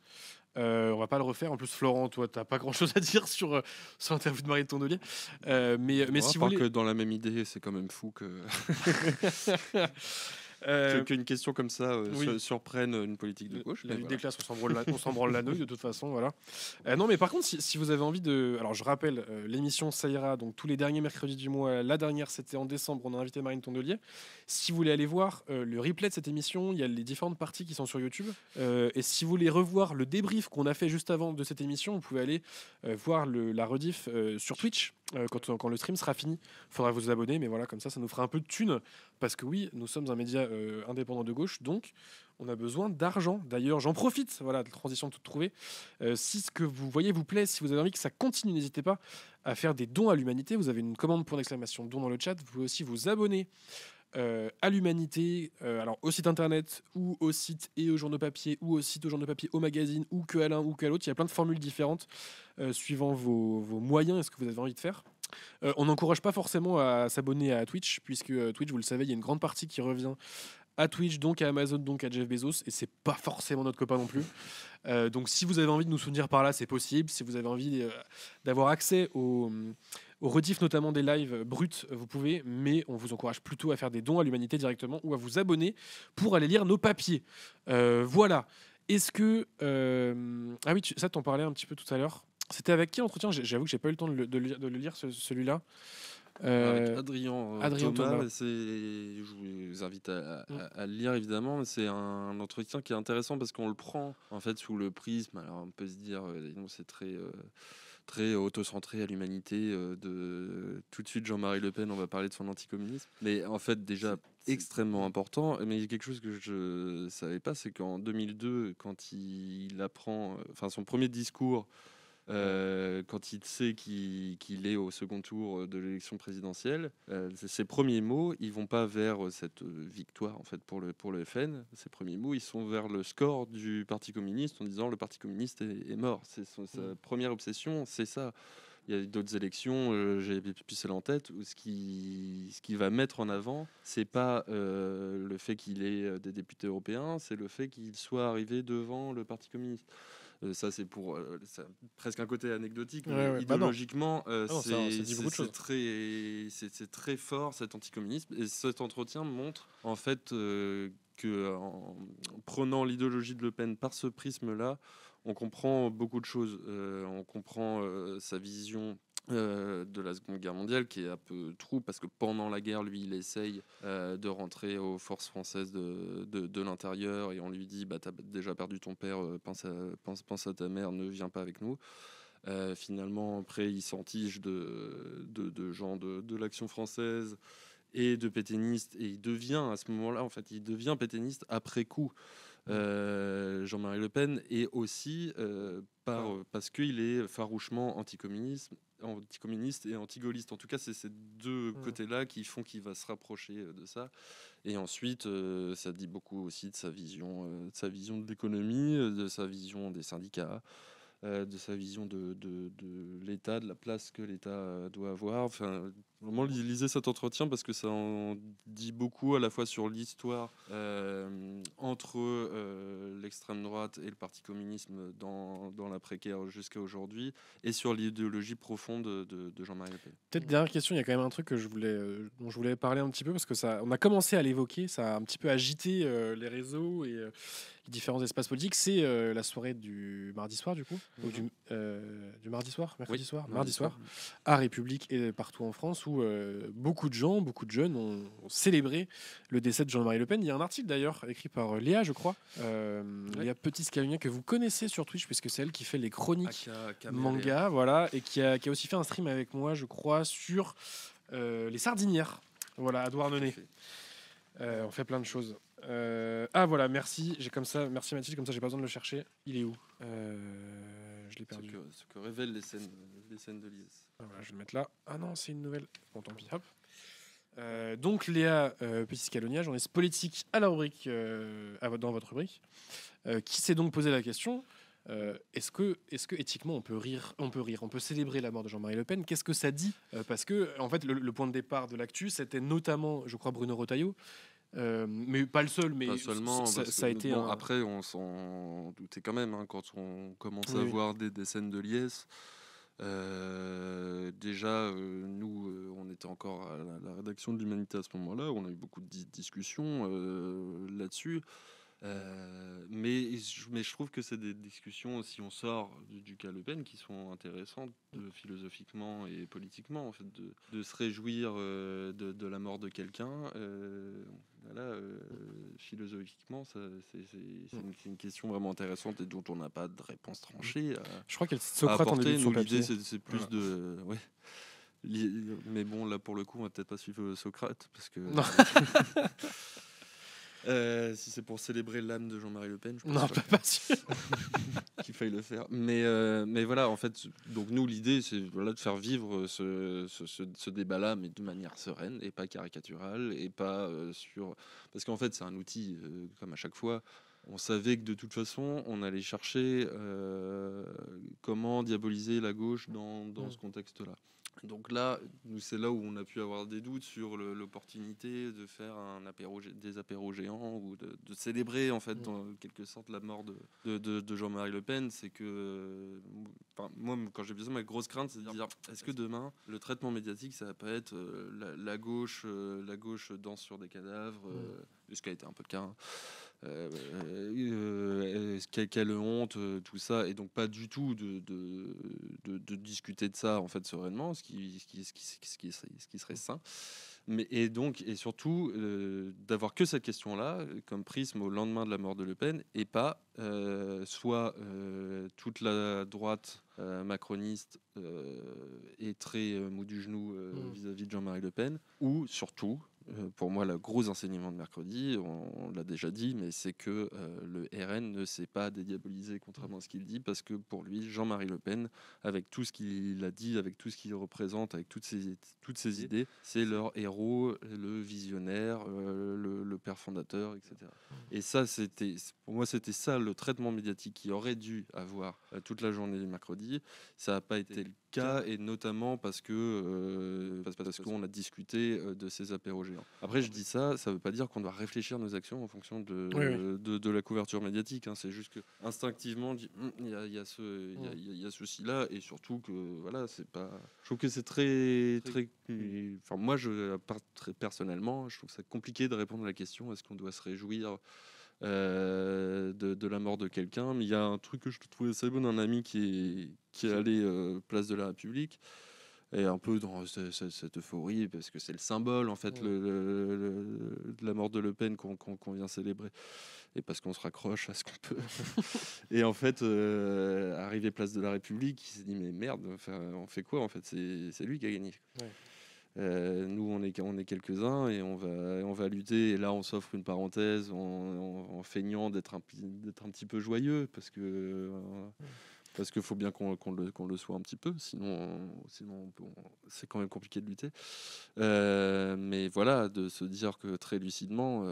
On va pas le refaire. En plus, Florent, toi, t'as pas grand-chose à dire sur l'interview de Marine Tondelier. Mais si vous voulez... que dans la même idée, c'est quand même fou que... qu'une question comme ça surprenne une politique de gauche. La lutte des classes, on s'en branle la nouille de toute façon, voilà. Non, mais par contre, si vous avez envie de... Alors, je rappelle, l'émission Ça ira, donc tous les derniers mercredis du mois. La dernière, c'était en décembre, on a invité Marine Tondelier. Si vous voulez aller voir le replay de cette émission, il y a les différentes parties qui sont sur YouTube. Et si vous voulez revoir le débrief qu'on a fait juste avant de cette émission, vous pouvez aller voir la rediff sur Twitch. Quand le stream sera fini, il faudra vous abonner, mais voilà, comme ça nous fera un peu de thunes, parce que oui, nous sommes un média indépendant de gauche, donc on a besoin d'argent. D'ailleurs, j'en profite, voilà, de la transition toute trouvée. Si ce que vous voyez vous plaît, si vous avez envie que ça continue, n'hésitez pas à faire des dons à l'Humanité. Vous avez une commande pour d'exclamation don dans le chat. Vous pouvez aussi vous abonner à l'Humanité, alors au site internet ou au site et aux journaux papier, ou au site aux journaux papier, au magazine, ou que à l'un ou qu'à l'autre. Il y a plein de formules différentes suivant vos moyens et ce que vous avez envie de faire. On n'encourage pas forcément à s'abonner à Twitch, puisque Twitch, vous le savez, il y a une grande partie qui revient à Twitch, donc à Amazon, donc à Jeff Bezos, et c'est pas forcément notre copain non plus. Donc si vous avez envie de nous soutenir par là, c'est possible. Si vous avez envie d'avoir accès aux rediff, notamment des lives bruts, vous pouvez, mais on vous encourage plutôt à faire des dons à l'Humanité directement ou à vous abonner pour aller lire nos papiers. Voilà. Est-ce que... Ah oui, ça t'en parlais un petit peu tout à l'heure. C'était avec qui l'entretien? J'avoue que j'ai pas eu le temps de le lire, celui-là. Avec Adrien Thomas. Je vous invite à le lire évidemment. C'est un entretien qui est intéressant parce qu'on le prend en fait sous le prisme. Alors on peut se dire non, c'est très très auto-centré à l'humanité de tout de suite Jean-Marie Le Pen, on va parler de son anticommunisme. Mais en fait, déjà extrêmement important. Mais il y a quelque chose que je savais pas, c'est qu'en 2002, quand il apprend, enfin son premier discours, quand il sait qu'il est au second tour de l'élection présidentielle, ses premiers mots, ils vont pas vers cette victoire en fait pour le FN. Ses premiers mots, ils sont vers le score du Parti communiste en disant le Parti communiste est mort. Sa première obsession, c'est ça. Il y a d'autres élections, j'ai plus celle en tête, où ce qui va mettre en avant, c'est pas le fait qu'il ait des députés européens, c'est le fait qu'il soit arrivé devant le Parti communiste. Ça, c'est pour presque un côté anecdotique, mais Ouais. idéologiquement, Ça dit beaucoup de choses. c'est très fort cet anticommunisme. Et cet entretien montre en fait que en prenant l'idéologie de Le Pen par ce prisme-là, on comprend beaucoup de choses. On comprend sa vision de la Seconde Guerre mondiale qui est un peu trou parce que pendant la guerre, lui, il essaye de rentrer aux forces françaises de l'intérieur et on lui dit bah, t'as déjà perdu ton père, pense à ta mère, ne viens pas avec nous. Finalement, après, il s'en tige de gens de l'Action française et de pétainistes et il devient à ce moment-là, en fait, il devient pétainiste après coup. Jean-Marie Le Pen et aussi parce qu'il est farouchement anticommuniste et anti-gaulliste. En tout cas, c'est ces deux côtés-là qui font qu'il va se rapprocher de ça. Et ensuite, ça dit beaucoup aussi de sa vision de l'économie, de sa vision des syndicats, de sa vision de l'État, de la place que l'État doit avoir. Enfin, vraiment, lisez cet entretien parce que ça en dit beaucoup à la fois sur l'histoire entre l'extrême droite et le Parti communisme dans l'après-guerre jusqu'à aujourd'hui et sur l'idéologie profonde de Jean-Marie Le Pen. Peut-être dernière question, il y a quand même un truc que dont je voulais parler un petit peu parce que on a commencé à l'évoquer, ça a un petit peu agité les réseaux et les différents espaces politiques. C'est la soirée du mardi soir du coup, ou du mardi soir, mercredi soir, mardi soir, à République et partout en France où beaucoup de gens, beaucoup de jeunes ont célébré le décès de Jean-Marie Le Pen. Il y a un article d'ailleurs écrit par Léa, je crois, Léa Petit-Scalugna que vous connaissez sur Twitch puisque c'est elle qui fait les chroniques manga, voilà, et qui a aussi fait un stream avec moi, je crois, sur les sardinières, voilà, à Douarnenez. On fait plein de choses. Voilà, merci. Merci Mathilde, comme ça j'ai pas besoin de le chercher. Il est où? Je l'ai perdu. Ce que révèlent les scènes de Lise. Voilà, je vais le mettre là. Ah non, c'est une nouvelle. Bon, tant pis. Hop. Donc Léa Petit-Scalugna, journaliste politique à la rubrique, dans votre rubrique, qui s'est donc posé la question. Est-ce que éthiquement on peut célébrer la mort de Jean-Marie Le Pen? Qu'est-ce que ça dit? Parce que en fait le point de départ de l'actu c'était notamment, je crois, Bruno Retailleau, mais pas le seul, mais pas seulement, ça a été après on s'en doutait quand même quand on commence à voir des scènes de liesse. Déjà nous on était encore à la rédaction de l'Humanité à ce moment-là, on a eu beaucoup de discussions là-dessus. Mais je trouve que c'est des discussions, si on sort du cas Le Pen, qui sont intéressantes philosophiquement et politiquement, en fait, de se réjouir de la mort de quelqu'un. Philosophiquement, c'est une question vraiment intéressante et dont on n'a pas de réponse tranchée. Je crois qu'elle Socrate en début de son papier. L'idée, c'est plus de... Ouais. Mais bon, là, pour le coup, on va peut-être pas suivre Socrate, parce que... si c'est pour célébrer l'âme de Jean-Marie Le Pen, je pense pas sûr qu'il faille le faire. Mais voilà, en fait, donc nous, l'idée, c'est de faire vivre ce débat-là, mais de manière sereine et pas caricaturale et pas parce qu'en fait, c'est un outil comme à chaque fois. On savait que de toute façon, on allait chercher comment diaboliser la gauche dans ce contexte-là. Donc là, c'est là où on a pu avoir des doutes sur l'opportunité de faire des apéros géants ou de célébrer en fait en quelque sorte la mort de Jean-Marie Le Pen. C'est que moi, quand j'ai besoin, ma grosse crainte, c'est de dire est-ce que demain le traitement médiatique, ça va pas être la gauche danse sur des cadavres, ce qui a été un peu le cas. quelle honte, tout ça, et donc pas du tout de discuter de ça en fait sereinement, ce qui serait sain. Mais, et surtout d'avoir que cette question-là comme prisme au lendemain de la mort de Le Pen, et pas soit toute la droite macroniste est très mou du genou vis-à-vis de Jean-Marie Le Pen, ou surtout pour moi, le gros enseignement de mercredi, on l'a déjà dit, mais c'est que le RN ne s'est pas dédiabolisé, contrairement à ce qu'il dit, parce que pour lui, Jean-Marie Le Pen, avec tout ce qu'il a dit, avec tout ce qu'il représente, avec toutes ses idées, c'est leur héros, le visionnaire, le père fondateur, etc. Et ça, pour moi, c'était ça le traitement médiatique qui aurait dû avoir toute la journée du mercredi. Ça n'a pas été le cas, et notamment parce qu'on a discuté de ces apéros géants. Après, je dis ça ne veut pas dire qu'on doit réfléchir nos actions en fonction de la couverture médiatique, hein. C'est juste que instinctivement, il y a ceci là, et surtout que voilà, c'est pas. Je trouve que c'est très. Enfin, moi, très personnellement, je trouve ça compliqué de répondre à la question est-ce qu'on doit se réjouir de la mort de quelqu'un. Mais il y a un truc que je trouvais assez bon, un ami qui est allé place de la République, et un peu dans cette euphorie, parce que c'est le symbole en fait de la mort de Le Pen qu'on vient célébrer, et parce qu'on se raccroche à ce qu'on peut. Et en fait, arrivé place de la République, il s'est dit mais merde, on fait quoi en fait, c'est lui qui a gagné. Nous, on est quelques-uns, et on va lutter. Et là, on s'offre une parenthèse en feignant d'être un petit peu joyeux, parce qu'il faut bien qu'on le soit un petit peu, sinon c'est quand même compliqué de lutter. Mais voilà, de se dire que très lucidement,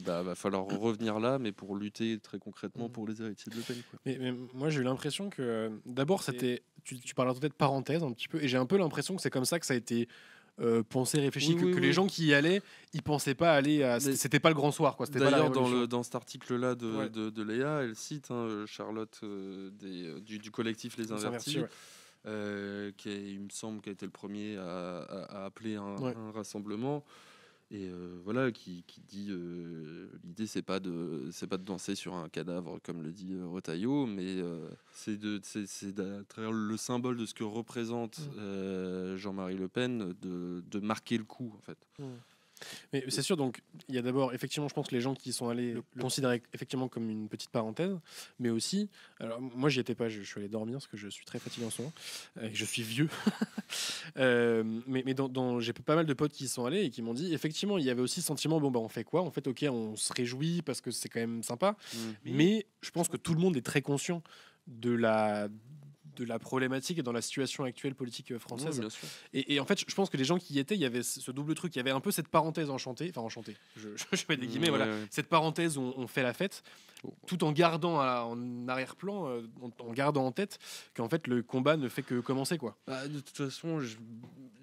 va falloir revenir là, mais pour lutter très concrètement pour les héritiers de Le Pen, quoi. Mais moi, j'ai eu l'impression que d'abord, c'était tu parles peut-être parenthèse un petit peu, et j'ai un peu l'impression que c'est comme ça que ça a été pensé, réfléchi, que les gens qui y allaient, ils pensaient pas aller à. C'était pas le grand soir, quoi. D'ailleurs, dans cet article-là de Léa, elle cite Charlotte du collectif Les Invertis, il me semble, qui a été le premier à appeler un rassemblement. Et voilà, qui dit l'idée c'est pas de danser sur un cadavre comme le dit Retailleau, mais c'est à travers le symbole de ce que représente Jean-Marie Le Pen de marquer le coup en fait. Mais c'est sûr, donc il y a d'abord, effectivement, je pense que les gens qui y sont allés le considéraient effectivement comme une petite parenthèse, mais aussi, alors moi j'y étais pas, je suis allé dormir parce que je suis très fatigué en ce moment, et je suis vieux, mais j'ai pas mal de potes qui y sont allés et qui m'ont dit, effectivement, il y avait aussi ce sentiment, bon bah on fait quoi, en fait, ok, on se réjouit parce que c'est quand même sympa, mais je pense que tout le monde est très conscient de la problématique et dans la situation actuelle politique française. Oui, bien sûr. Et en fait, je pense que les gens qui y étaient, il y avait ce double truc. Il y avait un peu cette parenthèse enchantée, je mets des guillemets, voilà, cette parenthèse où on fait la fête, tout en gardant en arrière-plan, en gardant en tête qu'en fait le combat ne fait que commencer, quoi. De toute façon,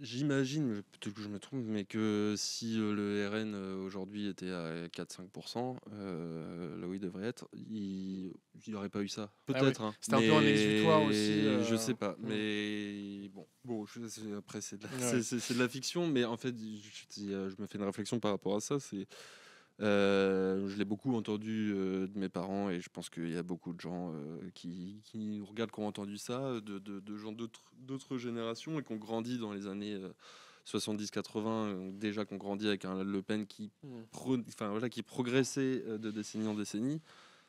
j'imagine, peut-être que je me trompe, mais que si le RN aujourd'hui était à 4-5%, là où il devrait être, il n'y aurait pas eu ça. Peut-être. Hein. C'était un peu un exutoire aussi. Je sais pas. Mais bon, après, c'est de la fiction, mais en fait, je me fais une réflexion par rapport à ça. Je l'ai beaucoup entendu de mes parents, et je pense qu'il y a beaucoup de gens qui nous regardent, qui ont entendu ça, de gens d'autres générations, et qui ont grandi dans les années 70-80, déjà qu'on grandit avec un Le Pen qui progressait de décennie en décennie.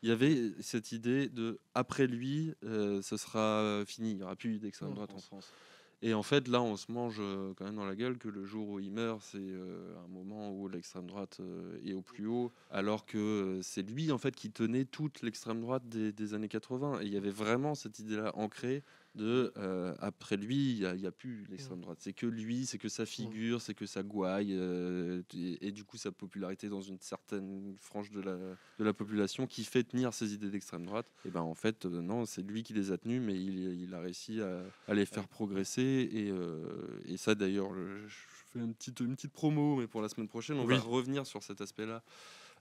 Il y avait cette idée de après lui, ce sera fini, il n'y aura plus d'extrême droite en France. Et en fait, là, on se mange quand même dans la gueule que le jour où il meurt, c'est un moment où l'extrême droite est au plus haut, alors que c'est lui en fait qui tenait toute l'extrême droite des années 80. Et il y avait vraiment cette idée-là ancrée de après lui, il y a plus l'extrême droite. C'est que lui, c'est que sa figure, c'est que sa gouaille, et du coup sa popularité dans une certaine frange de la population qui fait tenir ces idées d'extrême droite. Et ben en fait, non, c'est lui qui les a tenues, mais il a réussi à les faire progresser. Et ça d'ailleurs, je fais une petite promo, mais pour la semaine prochaine, on va revenir sur cet aspect-là.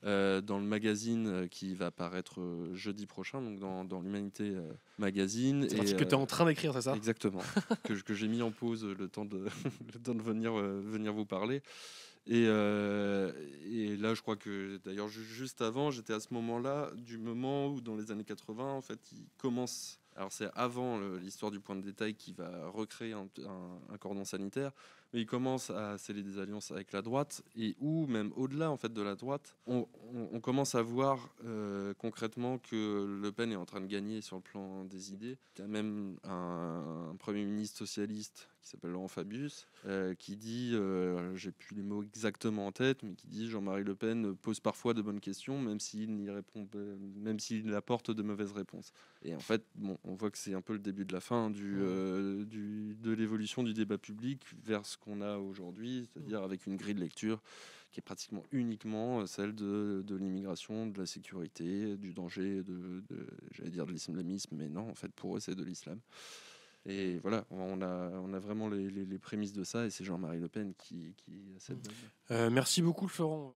Dans le magazine qui va paraître jeudi prochain, donc dans l'Humanité Magazine. C'est l'article que tu es en train d'écrire, c'est ça ? Exactement, que j'ai mis en pause le temps de venir vous parler. Et là, je crois que d'ailleurs, juste avant, j'étais à ce moment-là, du moment où dans les années 80, en fait, il commence. Alors, c'est avant l'histoire du point de détail qui va recréer un cordon sanitaire, mais il commence à sceller des alliances avec la droite, et où, même au-delà en fait, de la droite, on commence à voir concrètement que Le Pen est en train de gagner sur le plan des idées. Il y a même un Premier ministre socialiste qui s'appelle Laurent Fabius, qui dit, j'ai plus les mots exactement en tête, mais qui dit Jean-Marie Le Pen pose parfois de bonnes questions, même s'il n'y répond, même s'il apporte de mauvaises réponses. Et en fait, bon, on voit que c'est un peu le début de la fin de l'évolution du débat public vers ce qu'on a aujourd'hui, c'est-à-dire avec une grille de lecture qui est pratiquement uniquement celle de l'immigration, de la sécurité, du danger, j'allais dire de l'islamisme, mais non, en fait, pour eux, c'est de l'islam. Et voilà, on a vraiment les prémices de ça, et c'est Jean-Marie Le Pen qui a cette base. Merci beaucoup, Florent.